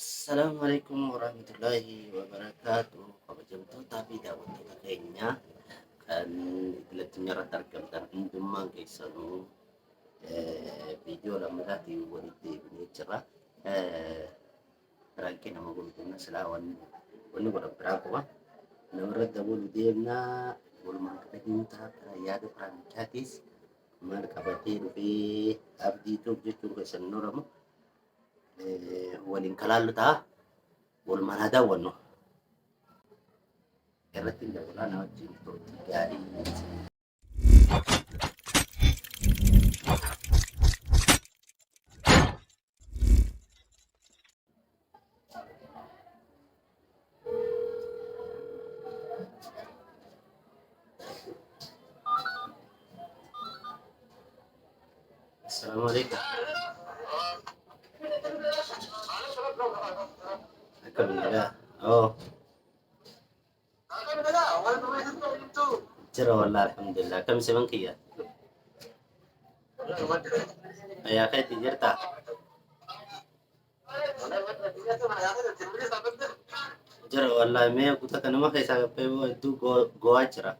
Assalamualaikum warahmatullahi wabarakatuh. Kabajamtoota fi daawwattoota keenya kan idileetti nyaarratti argamtan hundumaa keessanuu viidiyoo lammafaatiin walitti deebinee jirra. Rakkoo nama gurgurna silaa wanni godhan biraa qaba. Namarratti dabaluu deemnaa walumaan kadhatintaa karaa yaada piraanchaatis maal qabatee dhufee abdii tuuf jechuun keessan hin oramu. Waliin kalaallu ta'a walumaan haa daawwannu. Irratti hin dabalaa na wajjin turtii gaarii. Assalamualaikum. Alhamdulillah. Oh, jira wallah alhamdulillah. Kam siman kiyya? Ayaa keetti jirta? Jira wallah mee kutaa kanuma keessaa gabbee hedduu go'aa jira.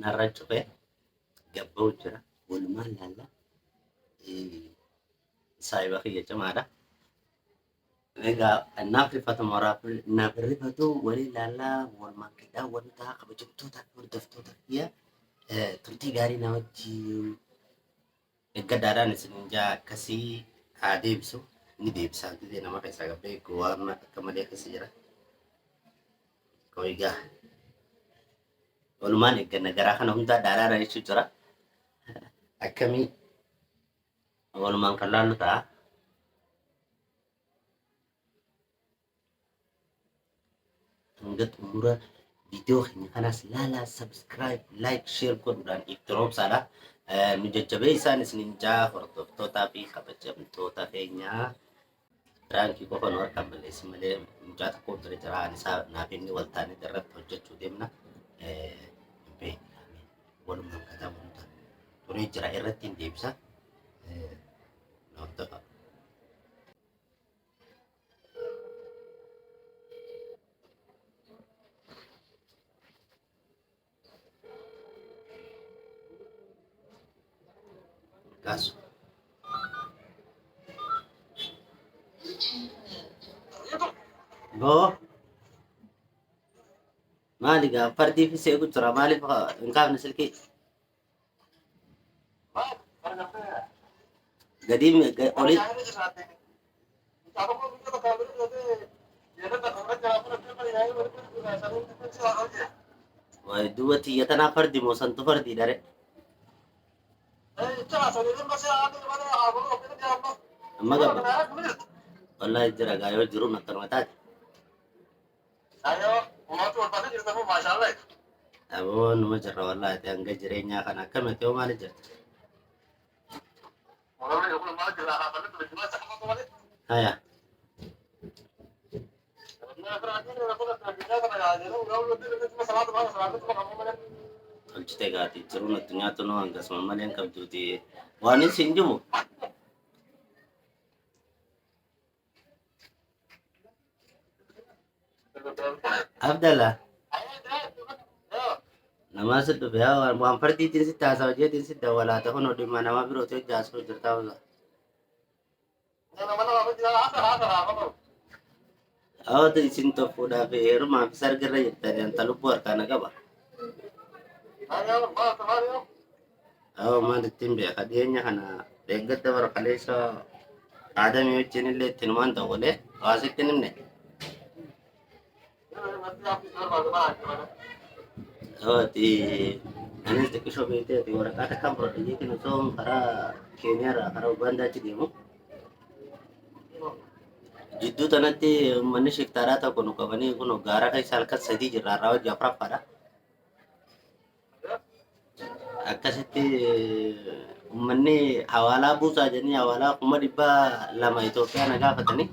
Narra cufee gabba'u jira. Walumaan laalla. Saayiba kiyya cimaadha. Egaa naaf rifatu waliin laallaa walumaan qindaa wanta kabajamtoota fi hordoftoota kiyya turtii gaarii na wajjin eeggadaadhaan isin jaa akkasii haa deebisu. Ni deebisaa gisee nama keessaa gabbee waan akka malee akkasii jira. Egaa walumaan eegganna garaa kana hundaa daaraadha jechuu jira. Akkamii walumaan kan laallu ta'a. Hanga xumura viidiyoo keenya kanaas laalaa subscribe, like, share godhuudhaan itti roobsaadha. Nu jajjabeessaa isiniin jaa hordoftootaa fi kabajamtoota keenyaa. Raankii qofa nu harkaan balleessi malee mucaa tokko ture jira isaa naaf inni wal taanee irratti hojjechuu deemna. Walumaan katamuun turee jira irratti hin deebisa. Hordofa. Kasu. Bo. Maali gaa fardii fi seequ jira maaliif hin kaafne silkii? Gadi olii. Wayi duuba xiyya tanaa fardi moo santu fardii dare? Amma gabba. Wallahi jira gaa yoo jiru nakkanuma taate. Aboo numa jirra wallahi hanga jireenyaa kana akkamitti yoo maali jirta? Haya. Tolchite gaati jiruun addunyaa tunuu hangasuma malee hin qabduuti. Waan isin jimu. Abdallah. Nama sedduuf yaa waan fardiitiin sitti haasawa jeetiin sitti walaata kun dhimma nama birootii hojjaasuu jirtaa ola. Hawwata isin toffuudhaaf heerumaa fi sargirra jirtanii anta lubbuu harkaana qaba. Hawwa maal ittiin beeka dhiyeenya kana deeggadda bara kaleessa aadamii wajjin illee ittiin waan ta'u godhee hawaasitti hin himne. Hawwati anis xiqqishoo beekteeti waraqaa takkaan fudhadheetiin osoo karaa Keeniyaarraa karaa Ugaandaachi deemu. Jidduu tanatti uummanni shiftaadhaa tokko nu qabanii kun gaara keessa halkan sadii jirra irraa hojii afuraffaadha. akkasitti uummanni hawaalaa buusaa jedhanii hawaalaa 200,000 Itoophiyaa na gaafatanii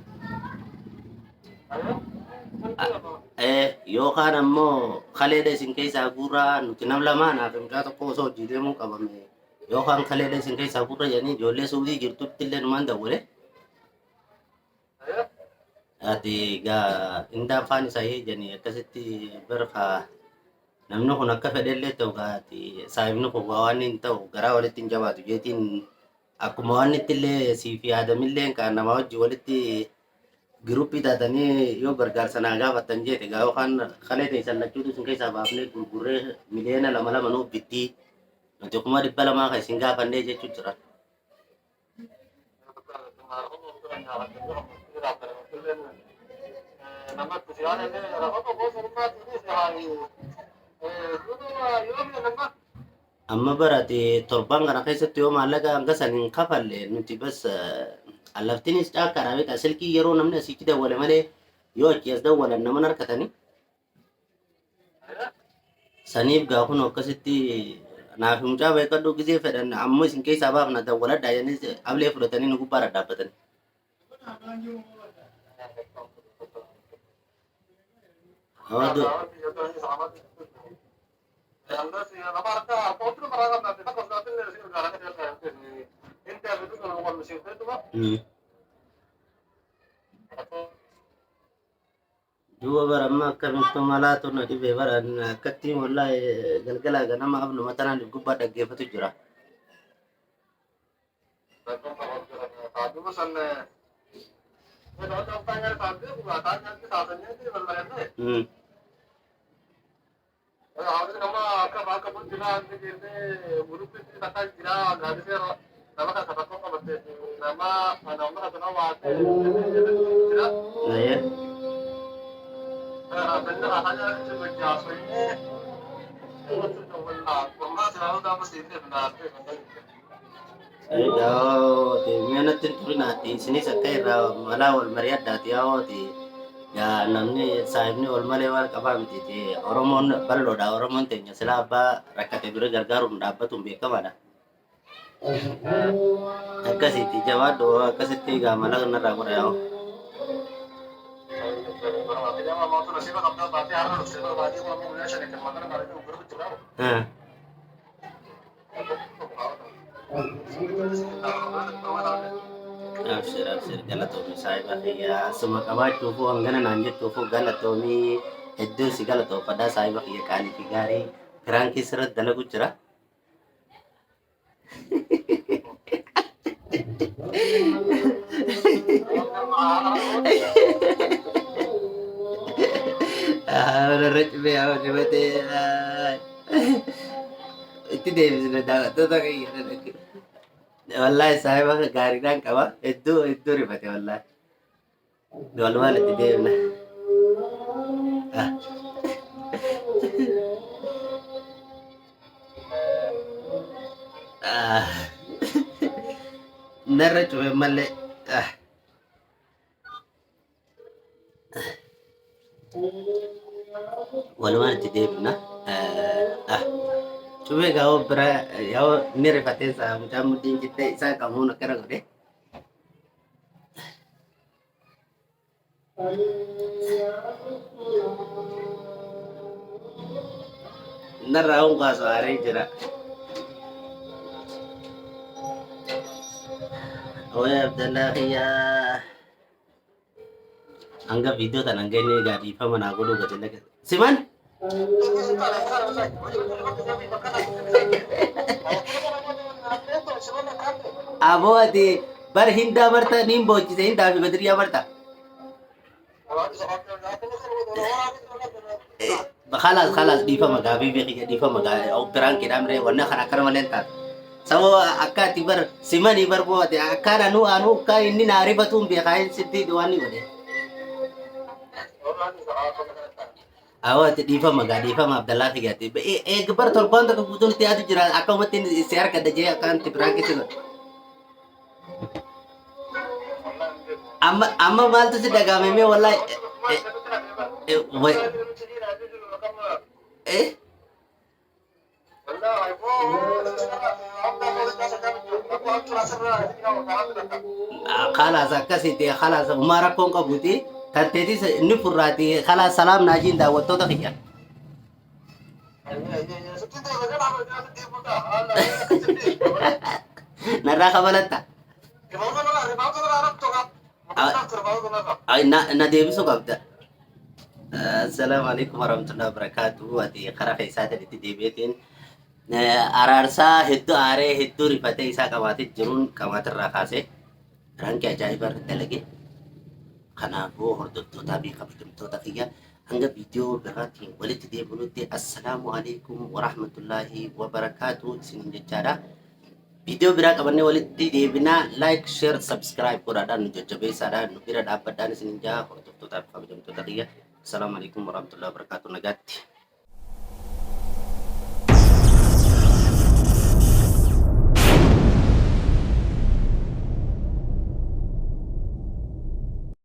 yookaan ammoo kaleedha isin keessaa guuraa nuti nam lamaa naaf mucaa tokko osoo hojii deemuu qabame yookaan kaleedha isin keessaa guurra jedhanii ijoollee suudii jirtutti illee numaan dawwale ati gaa inda afaan isaa jedhanii akkasitti barka namni kun akka fedhellee ta'u gaati saayibni kun waan hin ta'u garaa walitti hin jabaatu jeetiin akkuma waan itti illee sii fi aadamillee kan nama wajji walitti giruppii taatanii yoo gargaarsa naa gaafatan jeete gaa yookaan kalee teessan lachuutu isin keessaa baafnee gurgurree miliyoona 2 nuuf bittii nuti 200,000 kan isin gaafannee jechuu jira. Amma barate torban kana keessatti yoo maallaqa hanga san hin kafalle nuti bas allaftinis caakkaadha beekaa silkii yeroo namni asitti dawwale malee yoo achi as dawwalan naman harkatanii saniif gaa kun akkasitti naaf mucaa beekadhu gisee fedhan ammoo isin keessaa baafna dawwaladhaa jennee ablee fudhatanii nu gubbaa dhadhaabbatanii. Dua barang akkamitti malaatu na dhibee baran akkatti wallahi galgala ganama abluma tanaan gubbaa dhaggeeffatu jira. Timnya turi nanti sini sekai malah wal meriat dati awati ya namni sahib ni wal malewar kapam titi oromon ballo da oromon tenya selaba rakyat biro gargarum dapat tumbe kamana akasiti jawab doa akasiti ga malah nara koreo Abshir galatoomii saayiba kiyya suma qabaachuufu hangana naan jettuufu galatoomii hedduu si galatoofadhaa saayiba kiyya qaanii fi gaarii firaankii sirratti dalagu jira. Warra cibee haa dibatee itti deebisne daawwattoota kiyya wallahi saahiba gaariidhaan qaba hedduu rifate wallahi walumaan itti deemna narra cufe malee walumaan itti deemna cufe gawo bira yoo ni rifatee saa mucaa mudhiin jittee isaa qabuun akkana godhe narraa hunqaasu aaree jira. Oye Abdallah ya anggap video tan angga ini gak dipa mana aku dulu gak Siman? Abo ati bar hinda barta nimbo jise hinda fi badriya barta. Khalas dipa maga bibi dipa maga operan kidam re warna kana karma lentat. Sawo akka tibar siman ibar po ati akka anu ka ini nari batum bi kain sitti duani bade. Awat diva Abdallah tigati. Gebar tolpon tak kebutuhan tiada jira. Aku matin share kada jaya akan tibraki sih. Amma mal tu sudah game me wallahi. خلاص akkasitti خلاص uma rakkoon qabuti tanteetis inni furraati خلاص salaam naajiin daawwattoota kiyya narraa kabalatta ay na deebisuu qabda السلام عليكم ورحمة الله وبركاته واتي خرا خيسات اللي تديبيتين araarsaa hedduu aaree hedduu rifatee isaa qabaatee jiruun qabaatirraa kaasee ranki ajaa'ibaa irra dalage. Kanaafuu hordoftootaa fi kabajamtoota kiyya hanga viidiyoo biraatiin walitti deebinutti assalaamu alaikum warahmatullaahi wabarakaatu isiniin jechaadha. Viidiyoo biraa qabannee walitti deebinaa like, share, subscribe godhaadhaan nu jajjabeessaadhaan nu bira dhaabbadhaan isiniin jaa hordoftootaa fi kabajamtoota kiyya. Assalamu alaikum warahmatullahi wabarakatuh. Nagatti.